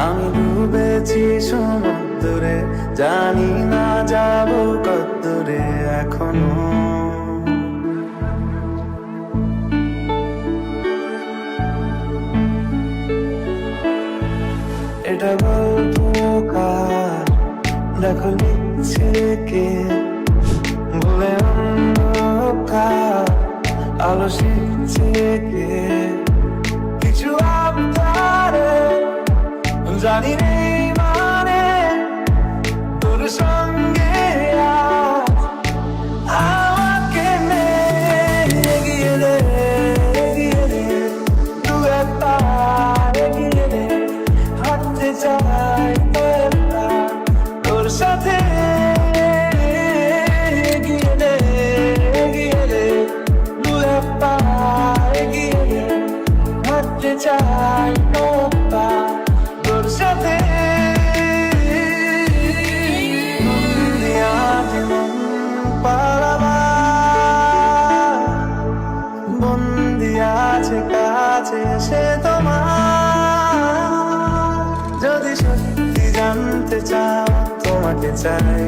আমি ডুবেছি সমুদ্রে, জানি না যাব কতদূরে এখনো। এটা গল্প কার, দেখো লিখছে কে, বলে অন্ধকার আলো শিখছে কে। কিছু আবদারে জানি নেই মানে, তোর সঙ্গে আমাকে নে, এগিয়ে দে, এগিয়ে দে, দু একটা এগিয়ে দে, হাঁটতে চাই তোর সাথে। এগিয়ে দে, এগিয়ে দে, দু একটা এগিয়ে দে, হাঁটতে চাই তোর সাথে। বন্দি আছে কাছে সে তোমার, যদি সত্যি জানতে চাও তোমাকে চাই,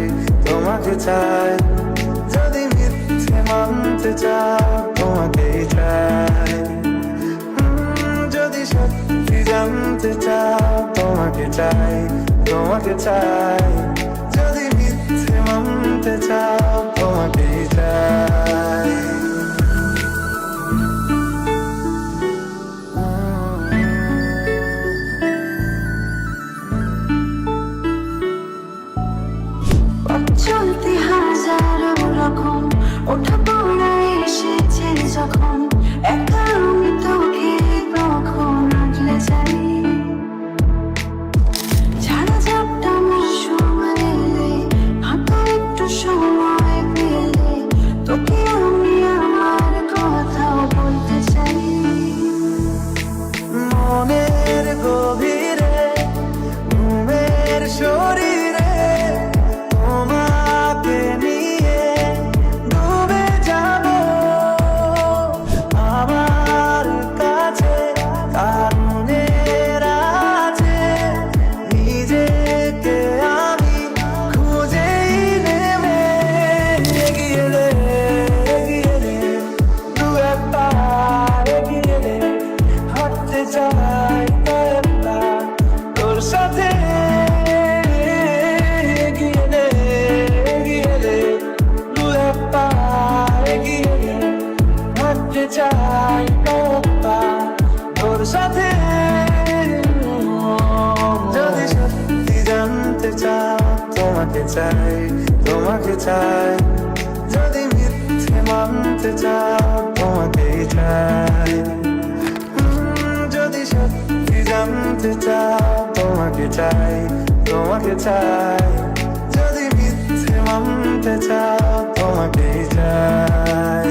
তোমাকে চাই। যদি মিথ্যে মানতে চাও তোমাকেই চাই, যদি সত্যি জানতে চাও তোমাকে চাই, তোমাকে চাই। যদি মিথ্যে মানতে চাও তোমাকেই চাই। চলতে হাজারো রকম ওঠা পড়া এসেছে যখন, একা আমি তোকে তখন আগলে যাই। ছাড়া ঝাপটা মৌসুম এলে, হাঁটা একটু সময় পেলে, তোকে আমি আমার কথাও বলতে চাই। মনের গভীরে, ঘুমের শরীরে, তোমাকে নিয়ে ডুবে যাব আমার কাছে। কারণের আছে নিজেকে আমি খুঁজেই নেমে। এগিয়ে দে, এগিয়ে দে, দু একটা এগিয়ে দে, হাঁটতে চাই তোর সাথে। এগিয়ে দে, এগিয়ে দে, দু একটা এগিয়ে দে, হাঁটতে চাই তোর সাথে। যদি সত্যি জানতে চাও তোমাকে চাই, তোমাকে চাই। যদি মিথ্যে মানতে চাও তোমাকেই চাই, যদি সত্যি জানতে চাও তোমাকে চাই, তোমাকে চাই। যদি মিথ্যে মানতে চাও তোমাকেই চাই।